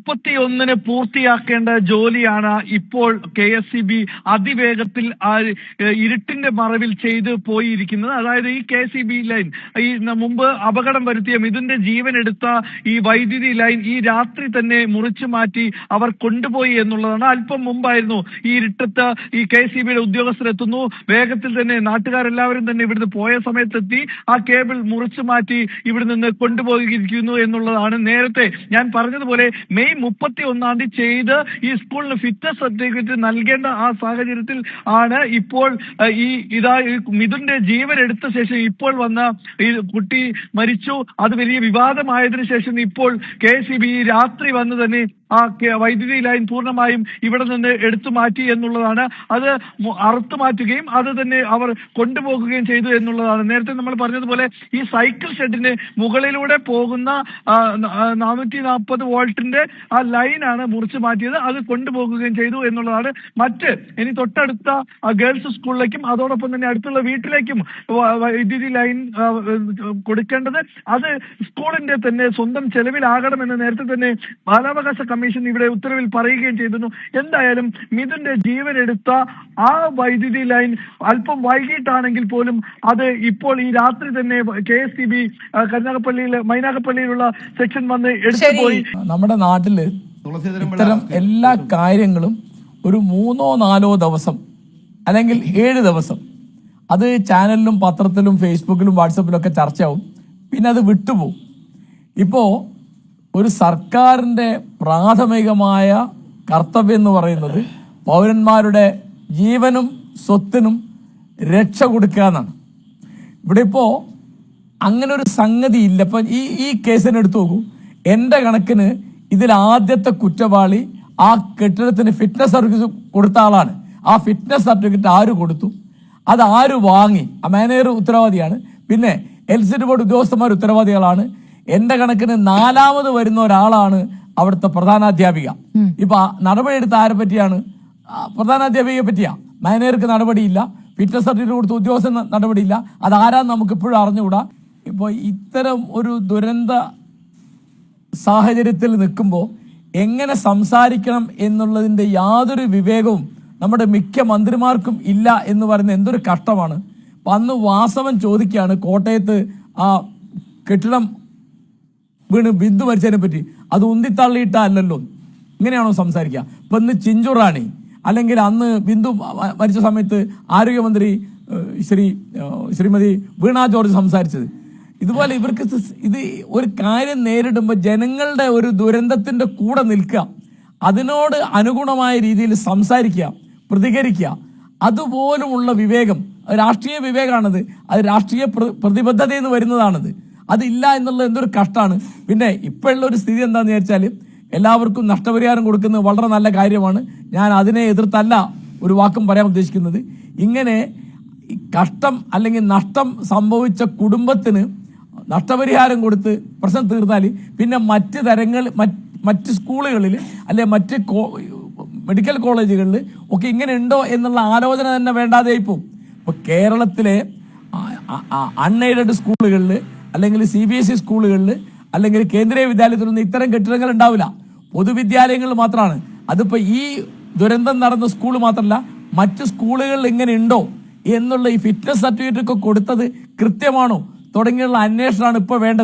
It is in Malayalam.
31 പൂർത്തിയാക്കേണ്ട ജോലിയാണ് ഇപ്പോൾ KSEB അതിവേഗത്തിൽ ഇരുട്ടിന്റെ മറവിൽ ചെയ്ത് പോയിരിക്കുന്നത്. അതായത് ഈ KSEB ലൈൻ, ഈ മുമ്പ് അപകടം വരുത്തിയ മിഥുന്റെ ജീവൻ എടുത്ത ഈ വൈദ്യുതി ലൈൻ ഈ രാത്രി തന്നെ മുറിച്ചു മാറ്റി അവർ കൊണ്ടുപോയി എന്നുള്ളതാണ്. അല്പം മുമ്പായിരുന്നു ഈ ഇരുട്ടത്ത് ഈ KSEBയുടെ ഉദ്യോഗസ്ഥരെത്തുന്നു, വേഗത്തിൽ തന്നെ നാട്ടുകാരെല്ലാവരും തന്നെ ഇവിടുന്ന് പോയ സമയത്തെത്തി ആ കേബിൾ മുറിച്ചു മാറ്റി ഇവിടെ നിന്ന് കൊണ്ടുപോയിരിക്കുന്നു എന്നുള്ളതാണ്. നേരത്തെ ഞാൻ പറഞ്ഞതുപോലെ മെയ് 31 ചെയ്ത് ഈ സ്കൂളിന് ഫിറ്റ്നസ് സർട്ടിഫിക്കറ്റ് നൽകേണ്ട ആ സാഹചര്യത്തിൽ ആണ് ഇപ്പോൾ മിഥുന്റെ ജീവൻ എടുത്ത ശേഷം ഇപ്പോൾ വന്ന ഈ കുട്ടി മരിച്ചു, അത് വലിയ വിവാദമായതിനു ശേഷം ഇപ്പോൾ KSEB രാത്രി വന്ന് തന്നെ ആ വൈദ്യുതി ലൈൻ പൂർണ്ണമായും ഇവിടെ നിന്ന് എടുത്തു മാറ്റി എന്നുള്ളതാണ്. അത് അറുത്തു മാറ്റുകയും അത് തന്നെ അവർ കൊണ്ടുപോകുകയും ചെയ്തു എന്നുള്ളതാണ്. നേരത്തെ നമ്മൾ പറഞ്ഞതുപോലെ ഈ സൈക്കിൾ ഷെഡിന് മുകളിലൂടെ പോകുന്ന 440 വോൾട്ടിന്റെ ആ ലൈനാണ് മുറിച്ചു മാറ്റിയത്, അത് കൊണ്ടുപോകുകയും ചെയ്തു എന്നുള്ളതാണ്. ഇനി തൊട്ടടുത്ത ഗേൾസ് സ്കൂളിലേക്കും അതോടൊപ്പം തന്നെ അടുത്തുള്ള വീട്ടിലേക്കും വൈദ്യുതി ലൈൻ കൊടുക്കേണ്ടത് അത് സ്കൂളിന്റെ തന്നെ സ്വന്തം ചെലവിലാകണമെന്ന് നേരത്തെ തന്നെ ബാലാവകാശ കമ്മീഷൻ ഇവിടെ ഉത്തരവിൽ പറയുകയും ചെയ്തിരുന്നു. എന്തായാലും മിഥുന്റെ ജീവൻ എടുത്ത ആ വൈദ്യുതി ലൈൻ അല്പം വൈകിട്ടാണെങ്കിൽ പോലും അത് ഇപ്പോൾ ഈ രാത്രി തന്നെ KSEB മൈനാഗപ്പള്ളിയിലുള്ള സെക്ഷൻ വന്ന് എടുത്തുപോയി. നമ്മുടെ നാട്ടില് ഇത്തരം എല്ലാ കാര്യങ്ങളും ഒരു 3-4 ദിവസം അല്ലെങ്കിൽ 7 ദിവസം അത് ചാനലിലും പത്രത്തിലും ഫേസ്ബുക്കിലും വാട്സപ്പിലും ഒക്കെ ചർച്ചയാവും, പിന്നെ അത് വിട്ടുപോകും. ഇപ്പോ ഒരു സർക്കാരിന്റെ പ്രാഥമികമായ കർത്തവ്യം എന്ന് പറയുന്നത് പൗരന്മാരുടെ ജീവനും സ്വത്തിനും രക്ഷ കൊടുക്കുക എന്നാണ്. ഇവിടെ ഇപ്പോ അങ്ങനെ ഒരു സംഗതി ഇല്ല. ഇപ്പൊ ഈ കേസിനെ എടുത്തു നോക്കൂ. എന്റെ കണക്കിന് ഇതിൽ ആദ്യത്തെ കുറ്റവാളി ആ കെട്ടിടത്തിന് ഫിറ്റ്നസ് സർട്ടിഫിക്കറ്റ് കൊടുത്ത ആളാണ്. ആ ഫിറ്റ്നസ് സർട്ടിഫിക്കറ്റ് ആര് കൊടുത്തു, അത് ആര് വാങ്ങി, ആ മാനേജർ ഉത്തരവാദിയാണ്, പിന്നെ LCD ബോർഡ് ഉദ്യോഗസ്ഥന്മാർ ഉത്തരവാദികളാണ്. എന്റെ കണക്കിന് 4ാമത് വരുന്ന ഒരാളാണ് അവിടുത്തെ പ്രധാനാധ്യാപിക. ഇപ്പൊ നടപടിയെടുത്ത ആരെ പറ്റിയാണ്? പ്രധാനാധ്യാപികയെ പറ്റിയാ. മാനേജർക്ക് നടപടിയില്ല, ഫിറ്റ്നസ് സർട്ടിഫിക്കറ്റ് കൊടുത്ത ഉദ്യോഗസ്ഥൻ നടപടിയില്ല, അതാരാന്ന് നമുക്ക് ഇപ്പോഴും അറിഞ്ഞുകൂടാ. ഇപ്പോൾ ഇത്തരം ഒരു ദുരന്ത സാഹചര്യത്തിൽ നിൽക്കുമ്പോൾ എങ്ങനെ സംസാരിക്കണം എന്നുള്ളതിന്റെ യാതൊരു വിവേകവും നമ്മുടെ മിക്ക മന്ത്രിമാർക്കും ഇല്ല എന്ന് പറയുന്നത് എന്തൊരു കഷ്ടമാണ്. അന്ന് വാസവൻ ചോദിക്കുകയാണ് കോട്ടയത്ത് ആ കെട്ടിടം വീണ് ബിന്ദു മരിച്ചതിനെ പറ്റി, അത് ഉന്തിത്തള്ളിയിട്ടല്ലോ, ഇങ്ങനെയാണോ സംസാരിക്കുക? ഇപ്പൊ ഇന്ന് ചിഞ്ചുറാണി അല്ലെങ്കിൽ അന്ന് ബിന്ദു മരിച്ച സമയത്ത് ആരോഗ്യമന്ത്രി ശ്രീമതി വീണ ജോർജ് സംസാരിച്ചത് ഇതുപോലെ. ഇവർക്ക് ഇത് ഒരു കാര്യം നേരിടുമ്പോൾ ജനങ്ങളുടെ ഒരു ദുരന്തത്തിന്റെ കൂടെ നിൽക്കുക, അതിനോട് അനുഗുണമായ രീതിയിൽ സംസാരിക്കുക, പ്രതികരിക്കുക, അതുപോലുമുള്ള വിവേകം, രാഷ്ട്രീയ വിവേകമാണത്, അത് രാഷ്ട്രീയ പ്രതിബദ്ധതയിൽ നിന്ന് വരുന്നതാണത്. അതില്ല എന്നുള്ളത് എന്തൊരു കഷ്ടമാണ്. പിന്നെ ഇപ്പോഴുള്ള ഒരു സ്ഥിതി എന്താണെന്ന് വിചാരിച്ചാൽ എല്ലാവർക്കും നഷ്ടപരിഹാരം കൊടുക്കുന്നത് വളരെ നല്ല കാര്യമാണ്. ഞാൻ അതിനെ എതിർത്തല്ല ഒരു വാക്കും പറയാൻ ഉദ്ദേശിക്കുന്നത്. ഇങ്ങനെ കഷ്ടം അല്ലെങ്കിൽ നഷ്ടം സംഭവിച്ച കുടുംബത്തിന് നഷ്ടപരിഹാരം കൊടുത്ത് പ്രശ്നം തീർത്താൽ പിന്നെ മറ്റ് സ്കൂളുകളിൽ അല്ലെ മറ്റ് മെഡിക്കൽ കോളേജുകളിൽ ഒക്കെ ഇങ്ങനെ ഉണ്ടോ എന്നുള്ള ആലോചന തന്നെ വേണ്ടാതെ ഇപ്പോൾ. ഇപ്പോൾ കേരളത്തിലെ അൺഎയ്ഡഡ് സ്കൂളുകളിൽ അല്ലെങ്കിൽ CBSE സ്കൂളുകളിൽ അല്ലെങ്കിൽ കേന്ദ്രീയ വിദ്യാലയത്തിലൊന്നും ഇത്തരം കെട്ടിടങ്ങൾ ഉണ്ടാവില്ല, പൊതുവിദ്യാലയങ്ങളിൽ മാത്രമാണ്. അതിപ്പോൾ ഈ ദുരന്തം നടന്ന സ്കൂൾ മാത്രമല്ല, മറ്റ് സ്കൂളുകളിൽ ഇങ്ങനെ ഉണ്ടോ എന്നുള്ള ഈ ഫിറ്റ്നസ് സർട്ടിഫിക്കറ്റ് ഒക്കെ കൊടുത്തത് കൃത്യമാണോ തുടങ്ങിയുള്ള അന്വേഷണമാണ് ഇപ്പോൾ വേണ്ടത്.